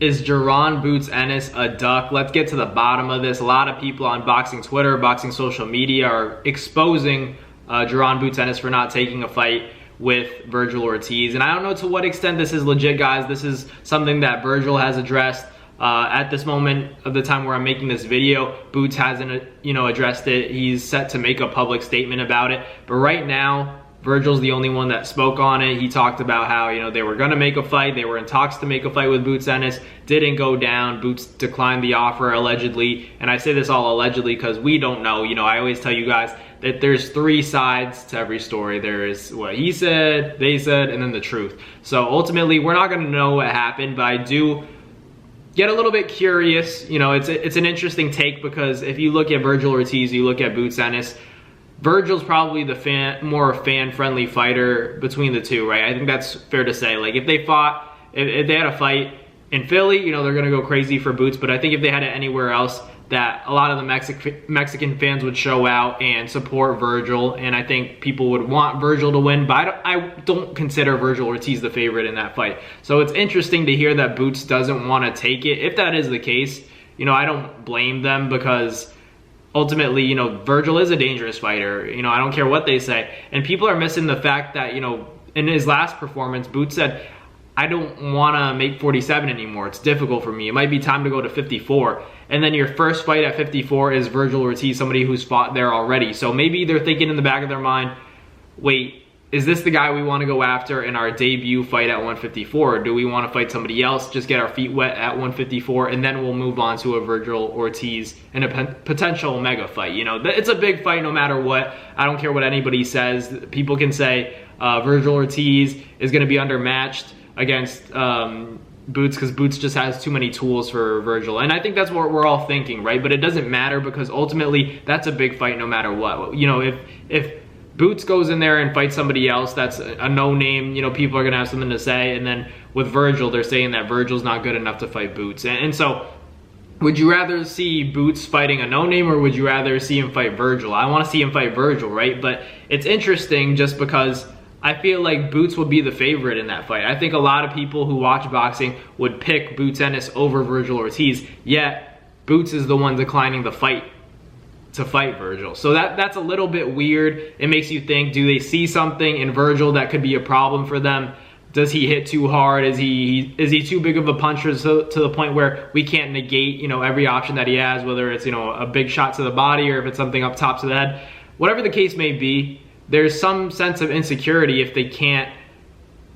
Is Jaron Boots Ennis a duck? Let's get to the bottom of this. A lot of people on boxing Twitter, boxing social media are exposing Jaron Boots Ennis for not taking a fight with Vergil Ortiz. And I don't know to what extent this is legit, guys. This is something that Vergil has addressed. At this moment of the time where I'm making this video, Boots hasn't, addressed it. He's set to make a public statement about it. But right now, Vergil's the only one that spoke on it. He talked about how, they were going to make a fight. They were in talks to make a fight with Boots Ennis. Didn't go down. Boots declined the offer, allegedly. And I say this all allegedly because we don't know. I always tell you guys that there's three sides to every story. There is what he said, they said, and then the truth. So ultimately, we're not going to know what happened, but I do get a little bit curious. It's an interesting take because if you look at Vergil Ortiz, you look at Boots Ennis, Vergil's probably the more fan-friendly fighter between the two, right? I think that's fair to say. Like, if they had a fight in Philly, they're gonna go crazy for Boots, but I think if they had it anywhere else, that a lot of the Mexican fans would show out and support Vergil, and I think people would want Vergil to win, but I don't consider Vergil Ortiz the favorite in that fight. So it's interesting to hear that Boots doesn't want to take it. If that is the case, I don't blame them because ultimately, Vergil is a dangerous fighter. I don't care what they say. And people are missing the fact that, in his last performance, Boots said, I don't want to make 47 anymore. It's difficult for me. It might be time to go to 54. And then your first fight at 54 is Vergil Ortiz, somebody who's fought there already. So maybe they're thinking in the back of their mind, wait, is this the guy we want to go after in our debut fight at 154? Or do we want to fight somebody else, just get our feet wet at 154, and then we'll move on to a Vergil Ortiz and a potential mega fight? It's a big fight no matter what. I don't care what anybody says. People can say Vergil Ortiz is going to be undermatched against Boots because Boots just has too many tools for Vergil. And I think that's what we're all thinking, right? But it doesn't matter because ultimately that's a big fight no matter what. If Boots goes in there and fights somebody else that's a no-name, people are going to have something to say. And then with Vergil, they're saying that Vergil's not good enough to fight Boots. And so would you rather see Boots fighting a no-name or would you rather see him fight Vergil? I want to see him fight Vergil, right? But it's interesting just because I feel like Boots would be the favorite in that fight. I think a lot of people who watch boxing would pick Boots Ennis over Vergil Ortiz, yet Boots is the one declining the fight to fight Vergil. So that's a little bit weird. It makes you think, do they see something in Vergil that could be a problem for them? Does he hit too hard? Is he too big of a puncher to the point where we can't negate, every option that he has, whether it's, a big shot to the body or if it's something up top to the head? Whatever the case may be, there's some sense of insecurity if they can't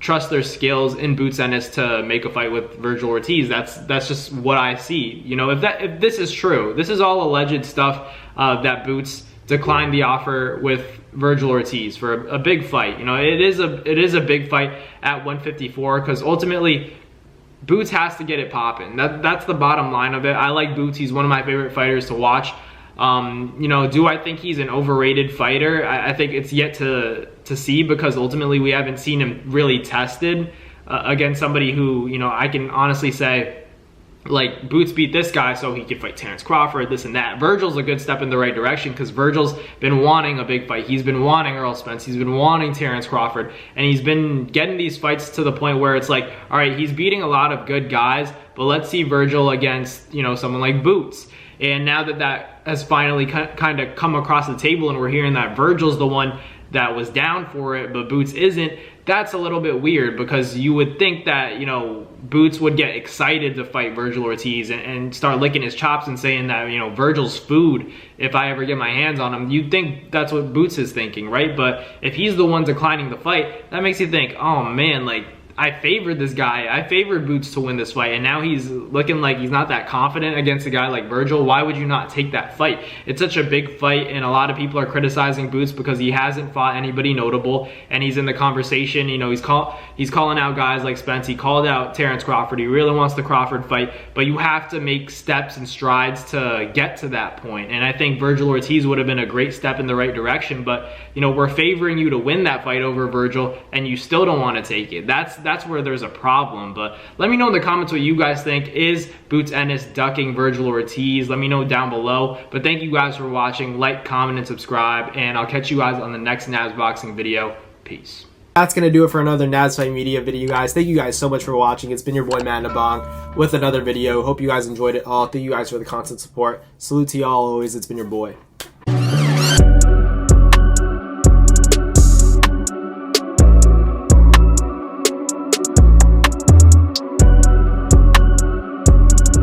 trust their skills in Boots Ennis to make a fight with Vergil Ortiz. That's just what I see. If this is true, this is all alleged stuff that Boots declined the offer with Vergil Ortiz for a big fight. It is a big fight at 154 because ultimately Boots has to get it popping. That's the bottom line of it. I like Boots. He's one of my favorite fighters to watch. Do I think he's an overrated fighter? I think it's yet to see because ultimately we haven't seen him really tested against somebody who, I can honestly say, like, Boots beat this guy so he could fight Terrence Crawford, this and that. Vergil's a good step in the right direction because Vergil's been wanting a big fight. He's been wanting Earl Spence. He's been wanting Terrence Crawford. And he's been getting these fights to the point where it's like, all right, he's beating a lot of good guys, but let's see Vergil against, someone like Boots. And now that has finally kind of come across the table and we're hearing that Vergil's the one that was down for it, but Boots isn't, that's a little bit weird because you would think that, Boots would get excited to fight Vergil Ortiz and start licking his chops and saying that, Vergil's food if I ever get my hands on him. You'd think that's what Boots is thinking, right? But if he's the one declining the fight, that makes you think, oh man, like, I favored this guy. I favored Boots to win this fight, and now he's looking like he's not that confident against a guy like Vergil. Why would you not take that fight? It's such a big fight, and a lot of people are criticizing Boots because he hasn't fought anybody notable, and he's in the conversation. He's calling out guys like Spence. He called out Terrence Crawford. He really wants the Crawford fight, but you have to make steps and strides to get to that point, and I think Vergil Ortiz would have been a great step in the right direction, but we're favoring you to win that fight over Vergil, and you still don't want to take it. That's where there's a problem. But let me know in the comments what you guys think. Is Boots Ennis ducking Vergil Ortiz? Let me know down below. But thank you guys for watching. Like, comment, and subscribe. And I'll catch you guys on the next Nabs Boxing video. Peace. That's going to do it for another Nads Fight Media video, guys. Thank you guys so much for watching. It's been your boy, Matt Nabong, with another video. Hope you guys enjoyed it all. Thank you guys for the constant support. Salute to y'all always. It's been your boy.